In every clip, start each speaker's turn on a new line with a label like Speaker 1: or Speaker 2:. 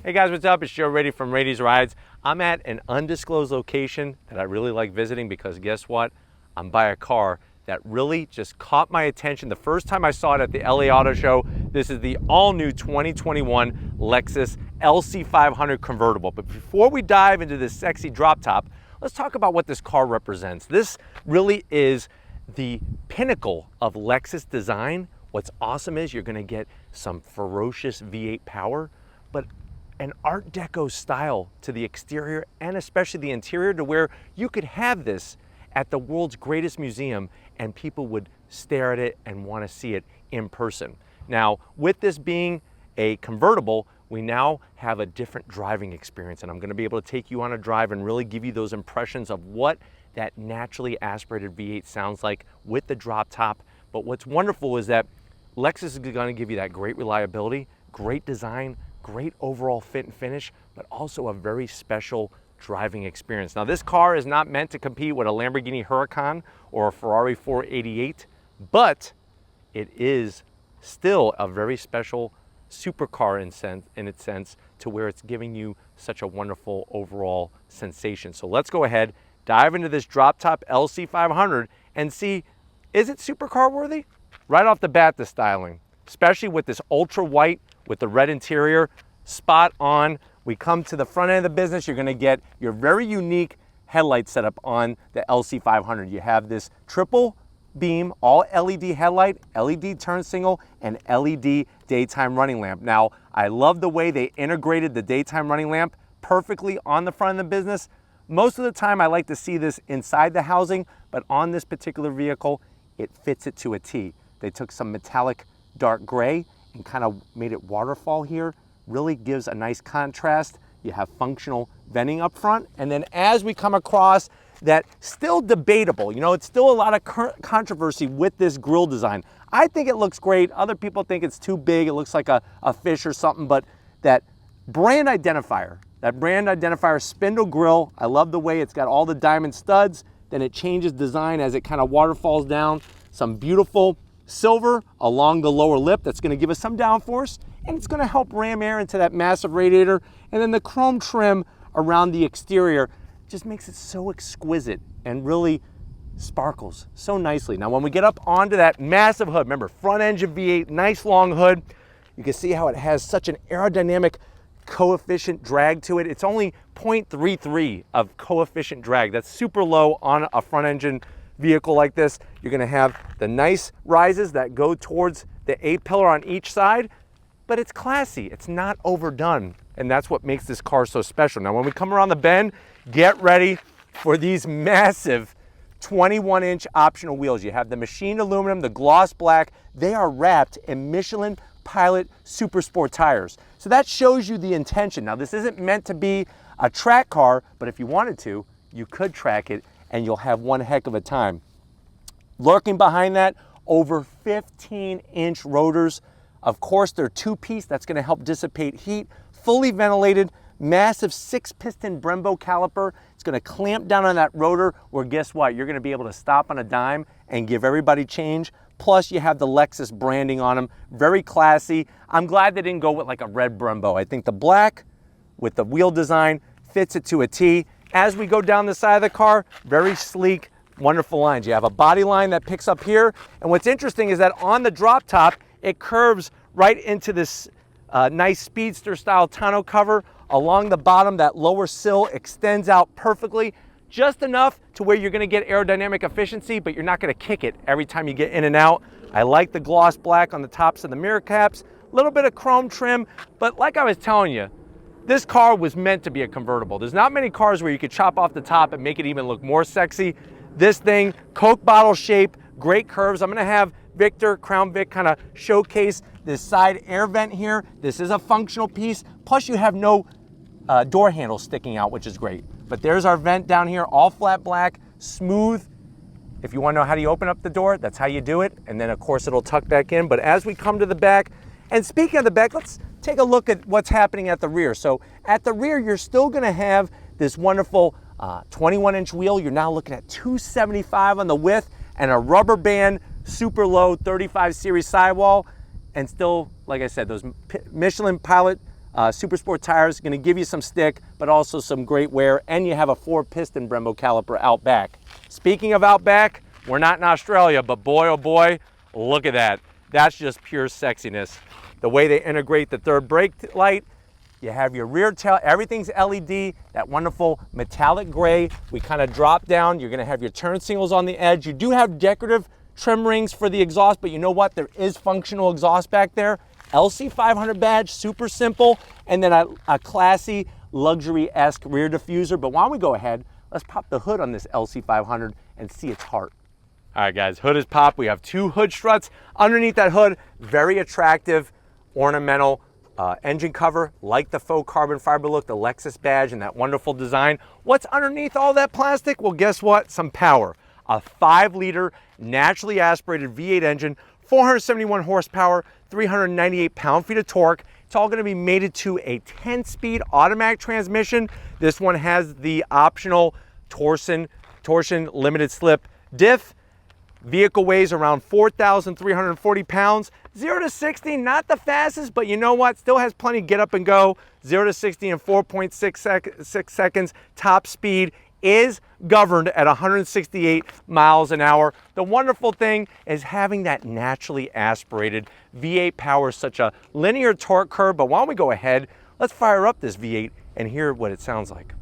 Speaker 1: Hey guys, what's up? It's Joe Rady from Rady's Rides. I'm at an undisclosed location that I really like visiting because guess what? I'm by a car that really just caught my attention the first time I saw it at the LA Auto Show. This is the all-new 2021 Lexus LC 500 convertible. But before we dive into this sexy drop top, let's talk about what this car represents. This really is the pinnacle of Lexus design. What's awesome is you're gonna get some ferocious V8 power, but an Art Deco style to the exterior and especially the interior, to where you could have this at the world's greatest museum and people would stare at it and want to see it in person. Now, with this being a convertible, we now have a different driving experience, and I'm going to be able to take you on a drive and really give you those impressions of what that naturally aspirated V8 sounds like with the drop top. But what's wonderful is that Lexus is going to give you that great reliability, great design, great overall fit and finish, but also a very special driving experience. Now, this car is not meant to compete with a Lamborghini Huracan or a Ferrari 488, but it is still a very special supercar in its sense, to where it's giving you such a wonderful overall sensation. So let's go ahead, dive into this drop top LC 500 and see, is it supercar worthy? Right off the bat, the styling, especially with this ultra white with the red interior, spot on. We come to the front end of the business, you're gonna get your very unique headlight setup on the LC 500. You have this triple beam, all LED headlight, LED turn signal, and LED daytime running lamp. Now, I love the way they integrated the daytime running lamp perfectly on the front of the business. Most of the time, I like to see this inside the housing, but on this particular vehicle, it fits it to a T. They took some metallic dark gray and kind of made it waterfall here. Really gives a nice contrast. You have functional venting up front. And then as we come across that, still debatable, you know, it's still a lot of controversy with this grille design. I think it looks great. Other people think it's too big. It looks like a fish or something, but that brand identifier spindle grille, I love the way it's got all the diamond studs. Then it changes design as it kind of waterfalls down. Some beautiful silver along the lower lip that's going to give us some downforce, and it's going to help ram air into that massive radiator. And then the chrome trim around the exterior just makes it so exquisite and really sparkles so nicely. Now, when we get up onto that massive hood, remember, front engine V8, nice long hood, you can see how it has such an aerodynamic coefficient drag to it. It's only 0.33 of coefficient drag. That's super low on a front engine vehicle like this. You're gonna have the nice rises that go towards the A-pillar on each side, but it's classy, it's not overdone, and that's what makes this car so special. Now, when we come around the bend, get ready for these massive 21-inch optional wheels. You have the machined aluminum, the gloss black. They are wrapped in Michelin Pilot Super Sport tires. So that shows you the intention. Now, this isn't meant to be a track car, but if you wanted to, you could track it and you'll have one heck of a time. Lurking behind that, over 15-inch rotors. Of course, they're two-piece. That's going to help dissipate heat. Fully ventilated, massive 6-piston Brembo caliper. It's going to clamp down on that rotor, where guess what? You're going to be able to stop on a dime and give everybody change. Plus, you have the Lexus branding on them. Very classy. I'm glad they didn't go with like a red Brembo. I think the black with the wheel design fits it to a T. As we go down the side of the car, very sleek, wonderful lines. You have a body line that picks up here. And what's interesting is that on the drop top, it curves right into this nice speedster style tonneau cover. Along the bottom, that lower sill extends out perfectly, just enough to where you're gonna get aerodynamic efficiency, but you're not gonna kick it every time you get in and out. I like the gloss black on the tops of the mirror caps, a little bit of chrome trim, but like I was telling you, this car was meant to be a convertible. There's not many cars where you could chop off the top and make it even look more sexy. This thing, Coke bottle shape, great curves. I'm gonna have Victor, Crown Vic, kind of showcase this side air vent here. This is a functional piece. Plus you have no door handle sticking out, which is great. But there's our vent down here, all flat black, smooth. If you want to know how do you open up the door, that's how you do it. And then of course it'll tuck back in. But as we come to the back, and speaking of the back, let's take a look at what's happening at the rear. So at the rear, you're still gonna have this wonderful 21-inch wheel. You're now looking at 275 on the width and a rubber band, super low 35 series sidewall. And still, like I said, those Michelin Pilot Super Sport tires, going to give you some stick, but also some great wear, and you have a 4-piston Brembo caliper out back. Speaking of out back, we're not in Australia, but boy, oh boy, look at that. That's just pure sexiness. The way they integrate the third brake light, you have your rear tail, everything's LED, that wonderful metallic gray. We kind of drop down, you're going to have your turn signals on the edge. You do have decorative trim rings for the exhaust, but you know what? There is functional exhaust back there. LC 500 badge, super simple, and then a classy, luxury-esque rear diffuser. But why don't we go ahead, let's pop the hood on this LC 500 and see its heart. All right, guys, hood is popped. We have 2 hood struts. Underneath that hood, very attractive, ornamental engine cover, like the faux carbon fiber look, the Lexus badge, and that wonderful design. What's underneath all that plastic? Well, guess what? Some power. A 5-liter, naturally aspirated V8 engine, 471 horsepower, 398 pound-feet of torque. It's all going to be mated to a 10-speed automatic transmission. This one has the optional torsion limited slip diff. Vehicle weighs around 4,340 pounds. 0 to 60, not the fastest, but you know what? Still has plenty get up and go. 0 to 60 in 4.6 seconds. Top speed is governed at 168 miles an hour. The wonderful thing is having that naturally aspirated V8 power, such a linear torque curve. But why don't we go ahead, let's fire up this V8 and hear what it sounds like.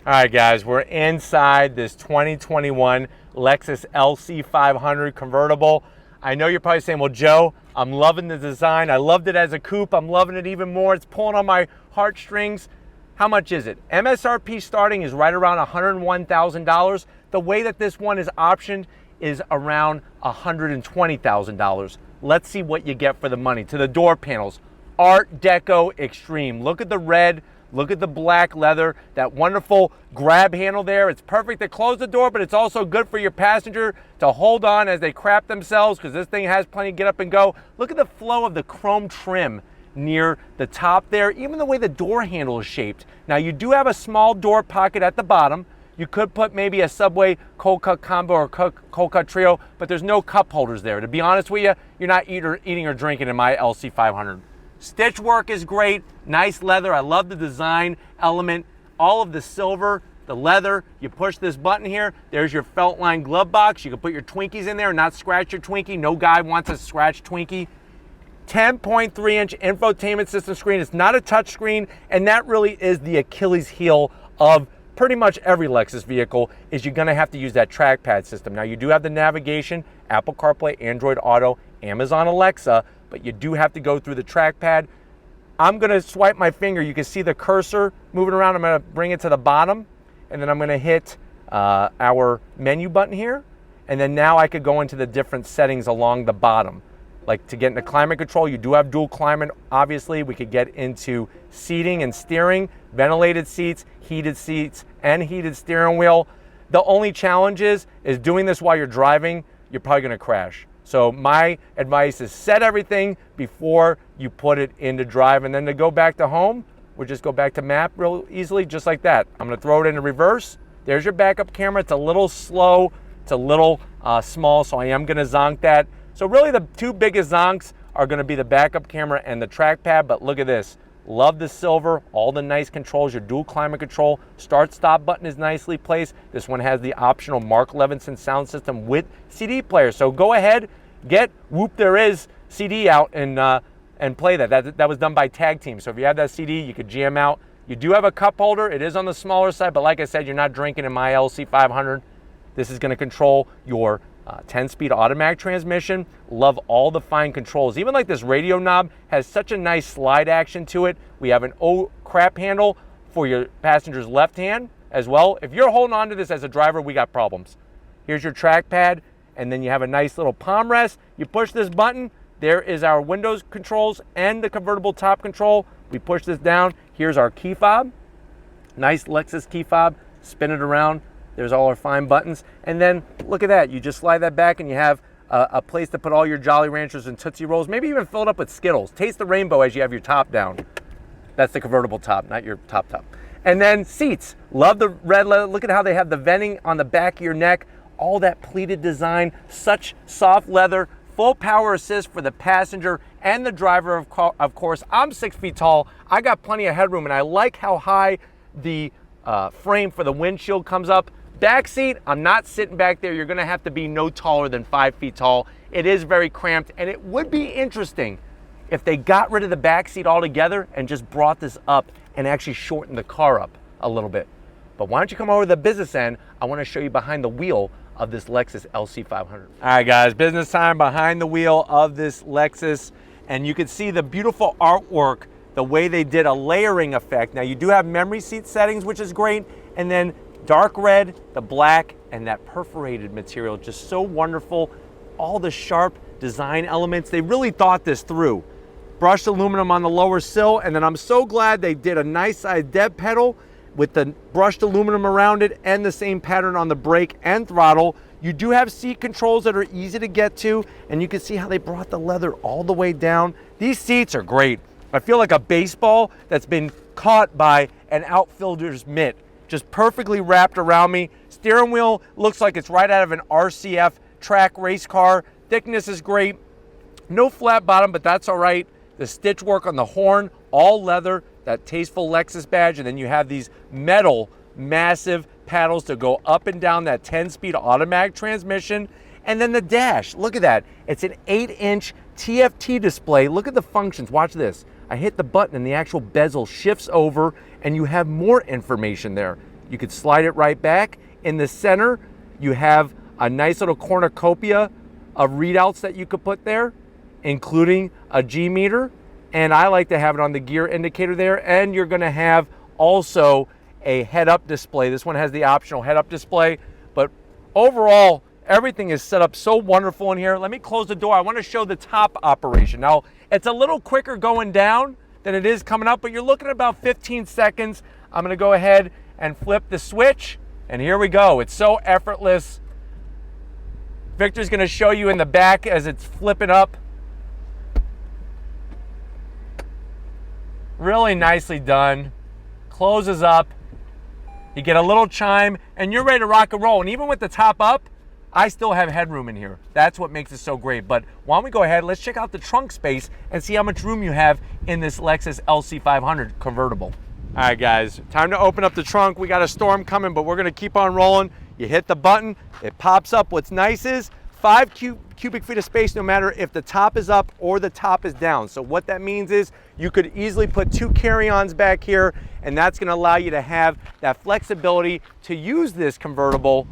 Speaker 1: All right, guys, we're inside this 2021 Lexus LC 500 convertible. I know you're probably saying, well, Joe, I'm loving the design. I loved it as a coupe. I'm loving it even more. It's pulling on my heartstrings. How much is it? MSRP starting is right around $101,000. The way that this one is optioned is around $120,000. Let's see what you get for the money. To the door panels, Art Deco Extreme. Look at the red. Look at the black leather, that wonderful grab handle there. It's perfect to close the door, but it's also good for your passenger to hold on as they crap themselves, because this thing has plenty of get up and go. Look at the flow of the chrome trim near the top there, even the way the door handle is shaped. Now, you do have a small door pocket at the bottom. You could put maybe a Subway cold cut combo or cold cut trio, but there's no cup holders there. To be honest with you, you're not eating or drinking in my LC 500. Stitch work is great, nice leather. I love the design element, all of the silver, the leather. You push this button here, there's your felt line glove box. You can put your Twinkies in there and not scratch your Twinkie. No guy wants a scratch Twinkie. 10.3-inch infotainment system screen. It's not a touch screen, and that really is the Achilles heel of pretty much every Lexus vehicle, is you're gonna have to use that trackpad system. Now, you do have the navigation, Apple CarPlay, Android Auto, Amazon Alexa, but you do have to go through the trackpad. I'm gonna swipe my finger. You can see the cursor moving around. I'm gonna bring it to the bottom, and then I'm gonna hit our menu button here. And then now I could go into the different settings along the bottom. Like to get into climate control, you do have dual climate, obviously. We could get into seating and steering, ventilated seats, and heated steering wheel. The only challenge is doing this while you're driving, you're probably gonna crash. So my advice is set everything before you put it into drive, and then to go back to home, we'll just go back to map real easily, just like that. I'm gonna throw it into reverse. There's your backup camera. It's a little slow, it's a little small, so I am gonna zonk that. So really the two biggest zonks are gonna be the backup camera and the trackpad, but look at this. Love the silver, all the nice controls, your dual climate control. Start stop button is nicely placed. This one has the optional Mark Levinson sound system with CD player. So go ahead, get Whoop There Is CD out and play that. That was done by Tag Team. So if you have that CD, you could jam out. You do have a cup holder. It is on the smaller side, but like I said, you're not drinking in my LC 500. This is gonna control your 10-speed automatic transmission. Love all the fine controls. Even like this radio knob has such a nice slide action to it. We have an crap handle for your passenger's left hand as well. If you're holding on to this as a driver, we got problems. Here's your trackpad, and then you have a nice little palm rest. You push this button, there is our windows controls and the convertible top control. We push this down. Here's our key fob. Nice Lexus key fob. Spin it around. There's all our fine buttons. And then look at that. You just slide that back and you have a place to put all your Jolly Ranchers and Tootsie Rolls. Maybe even fill it up with Skittles. Taste the rainbow as you have your top down. That's the convertible top, not your top. And then seats. Love the red leather. Look at how they have the venting on the back of your neck. All that pleated design. Such soft leather. Full power assist for the passenger and the driver, of course. I'm 6 feet tall. I got plenty of headroom, and I like how high the frame for the windshield comes up. Back seat, I'm not sitting back there. You're gonna have to be no taller than 5 feet tall. It is very cramped, and it would be interesting if they got rid of the back seat altogether and just brought this up and actually shortened the car up a little bit. But why don't you come over to the business end? I wanna show you behind the wheel of this Lexus LC 500. All right, guys, business time behind the wheel of this Lexus, and you can see the beautiful artwork, the way they did a layering effect. Now, you do have memory seat settings, which is great, and then dark red, the black, and that perforated material, just so wonderful. All the sharp design elements, they really thought this through. Brushed aluminum on the lower sill, and then I'm so glad they did a nice size dead pedal with the brushed aluminum around it and the same pattern on the brake and throttle. You do have seat controls that are easy to get to, and you can see how they brought the leather all the way down. These seats are great. I feel like a baseball that's been caught by an outfielder's mitt, just perfectly wrapped around me. Steering wheel looks like it's right out of an RCF track race car. Thickness is great. No flat bottom, but that's all right. The stitch work on the horn, all leather, that tasteful Lexus badge, and then you have these metal, massive paddles to go up and down that 10-speed automatic transmission. And then the dash, look at that. It's an 8-inch TFT display. Look at the functions, watch this. I hit the button and the actual bezel shifts over and you have more information there. You could slide it right back. In the center, you have a nice little cornucopia of readouts that you could put there, including a G meter. And I like to have it on the gear indicator there. And you're gonna have also a head-up display. This one has the optional head-up display, but overall, everything is set up so wonderful in here. Let me close the door. I wanna show the top operation. Now, it's a little quicker going down than it is coming up, but you're looking at about 15 seconds. I'm gonna go ahead and flip the switch, and here we go. It's so effortless. Victor's gonna show you in the back as it's flipping up. Really nicely done. Closes up. You get a little chime and you're ready to rock and roll. And even with the top up, I still have headroom in here. That's what makes it so great. But why don't we go ahead, let's check out the trunk space and see how much room you have in this Lexus LC 500 convertible. All right, guys, time to open up the trunk. We got a storm coming, but we're gonna keep on rolling. You hit the button, it pops up. What's nice is 5 cubic feet of space no matter if the top is up or the top is down. So what that means is you could easily put 2 carry-ons back here, and that's gonna allow you to have that flexibility to use this convertible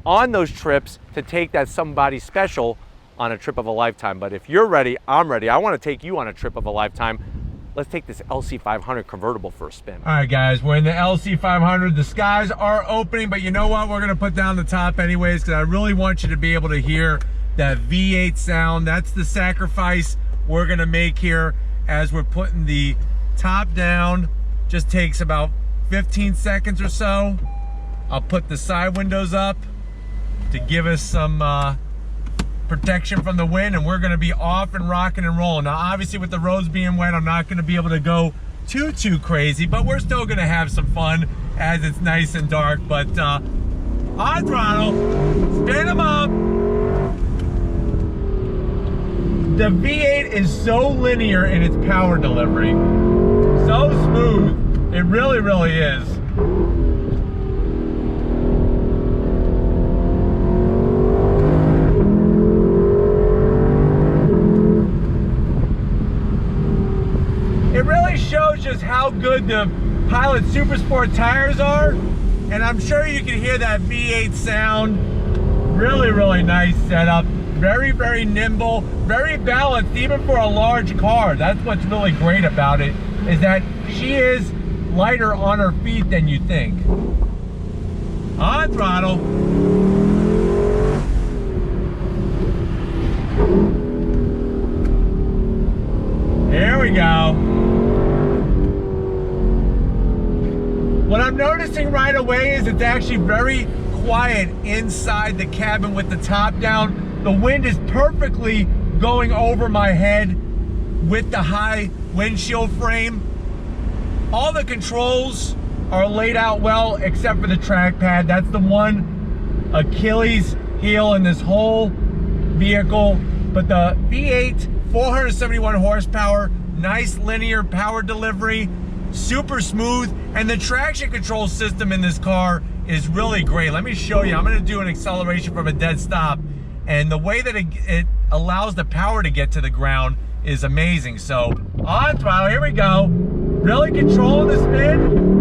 Speaker 1: on those trips to take that somebody special on a trip of a lifetime. But if you're ready, I'm ready. I wanna take you on a trip of a lifetime. Let's take this LC 500 convertible for a spin. All right, guys, we're in the LC 500. The skies are opening, but you know what? We're gonna put down the top anyways, because I really want you to be able to hear that V8 sound. That's the sacrifice we're gonna make here as we're putting the top down. Just takes about 15 seconds or so. I'll put the side windows up to give us some protection from the wind, and we're gonna be off and rocking and rolling. Now, obviously with the roads being wet, I'm not gonna be able to go too crazy, but we're still gonna have some fun as it's nice and dark. But on throttle, spin them up. The V8 is so linear in its power delivery. So smooth, it really is. It really shows just how good the Pilot Super Sport tires are, and I'm sure you can hear that V8 sound. Really nice setup. Very nimble, very balanced, even for a large car. That's what's really great about it, is that she is lighter on her feet than you think. On throttle. we go. What I'm noticing right away is it's actually very quiet inside the cabin with the top down. The wind is perfectly going over my head with the high windshield frame. All the controls are laid out well except for the trackpad. That's the one Achilles heel in this whole vehicle. But the V8, 471 horsepower, nice linear power delivery, super smooth, and the traction control system in this car is really great. Let me show you. I'm going to do an acceleration from a dead stop, and the way that it allows the power to get to the ground is amazing. So on throttle, here we go. Really controlling the spin.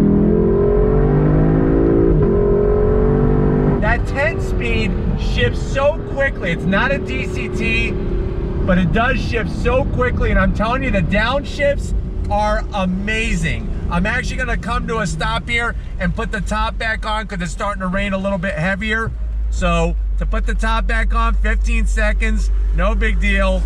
Speaker 1: That 10-speed shifts so quickly. It's not a DCT, but it does shift so quickly, and I'm telling you, the downshifts are amazing. I'm actually gonna come to a stop here and put the top back on because it's starting to rain a little bit heavier. So to put the top back on, 15 seconds, no big deal.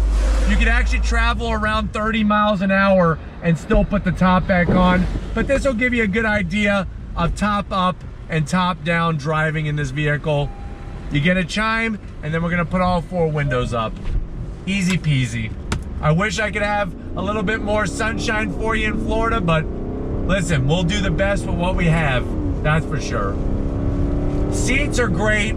Speaker 1: You can actually travel around 30 miles an hour and still put the top back on. But this will give you a good idea of top up and top down driving in this vehicle. You get a chime, and then we're gonna put all 4 windows up. Easy peasy. I wish I could have a little bit more sunshine for you in Florida, but listen, we'll do the best with what we have, that's for sure. Seats are great.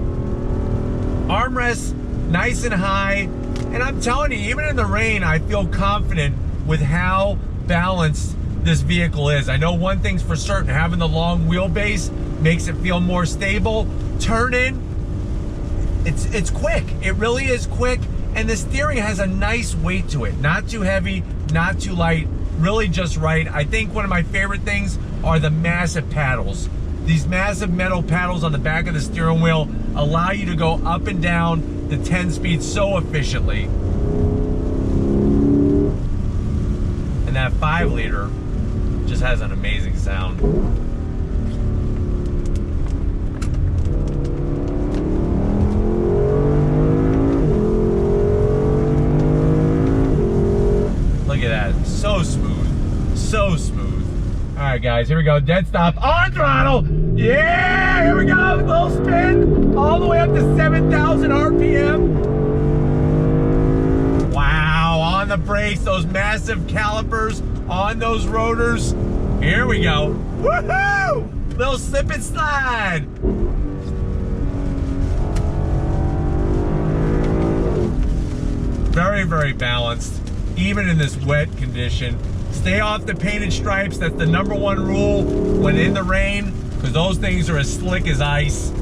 Speaker 1: Armrests nice and high. And I'm telling you, even in the rain, I feel confident with how balanced this vehicle is. I know one thing's for certain, having the long wheelbase makes it feel more stable. Turn in, it's quick. It really is quick. And the steering has a nice weight to it. Not too heavy, not too light, really just right. I think one of my favorite things are the massive paddles. These massive metal paddles on the back of the steering wheel allow you to go up and down the 10 speed so efficiently. And that 5-liter just has an amazing sound. Look at that, so smooth, so smooth. All right, guys, here we go. Dead stop on throttle. Yeah, here we go. Little spin all the way up to 7,000 RPM. Wow, on the brakes, those massive calipers on those rotors. Here we go. Woohoo! Little slip and slide. Very, very balanced, even in this wet condition. Stay off the painted stripes. That's the #1 rule when in the rain, because those things are as slick as ice.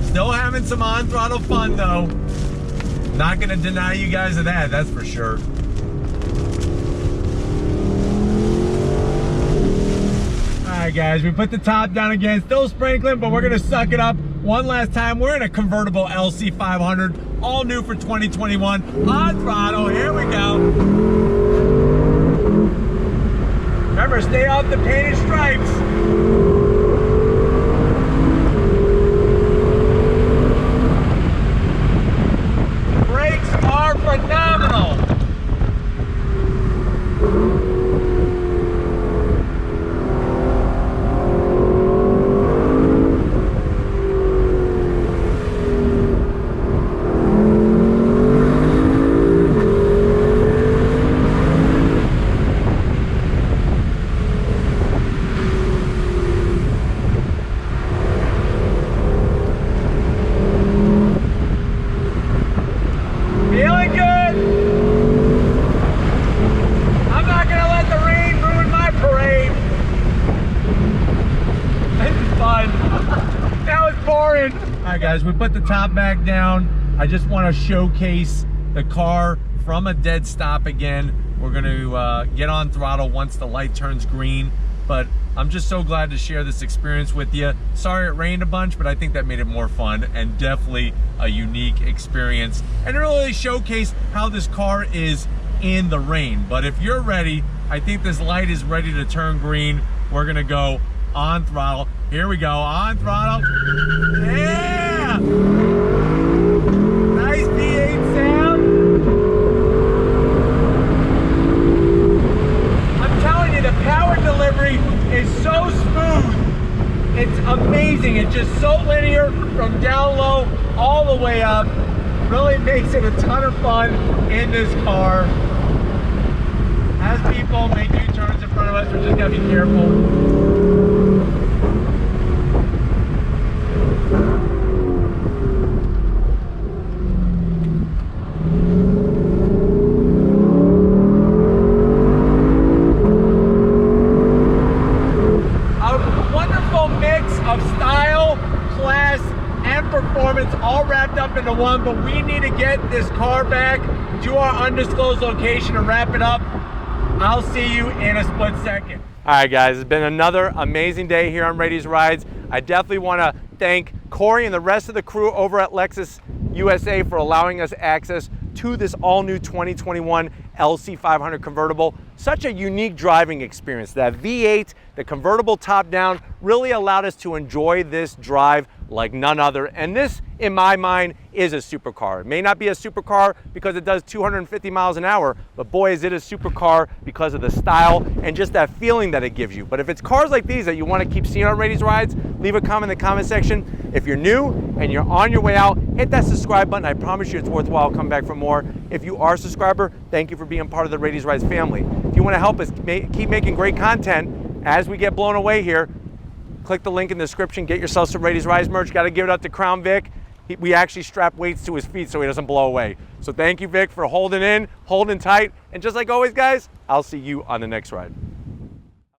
Speaker 1: Still having some on-throttle fun though. Not gonna deny you guys of that, that's for sure. All right, guys, we put the top down again. Still sprinkling, but we're gonna suck it up one last time. We're in a convertible LC 500, all new for 2021. On throttle, here we go. Remember, stay off the painted stripes. Brakes are phenomenal. Alright guys, we put the top back down. I just want to showcase the car from a dead stop again. We're going to get on throttle once the light turns green, but I'm just so glad to share this experience with you. Sorry it rained a bunch, but I think that made it more fun and definitely a unique experience, and really showcase how this car is in the rain. But if you're ready, I think this light is ready to turn green. We're going to go on throttle. Here we go, on throttle. Yeah! Nice V8 sound. interior from down low all the way up. Really makes it a ton of fun in this car. As people make U-turns in front of us, we just gotta be careful. Of style, class, and performance all wrapped up into one, but we need to get this car back to our undisclosed location and wrap it up. I'll see you in a split second. All right, guys, it's been another amazing day here on Rady's Rides. I definitely want to thank Corey and the rest of the crew over at Lexus USA for allowing us access to this all-new 2021 LC 500 convertible. Such a unique driving experience. That V8, the convertible top down, really allowed us to enjoy this drive like none other. And this, in my mind, is a supercar. It may not be a supercar because it does 250 miles an hour, but boy, is it a supercar because of the style and just that feeling that it gives you. But if it's cars like these that you want to keep seeing on Rady's Rides, leave a comment in the comment section. If you're new and you're on your way out, hit that subscribe button. I promise you it's worthwhile. Come back for more. If you are a subscriber, thank you for being part of the Rady's Rides family. If you want to help us keep making great content as we get blown away here, click the link in the description. Get yourself some Rady's Rides merch. Got to give it up to Crown Vic. We actually strap weights to his feet so he doesn't blow away. So thank you, Vic, for holding in, holding tight. And just like always, guys, I'll see you on the next ride.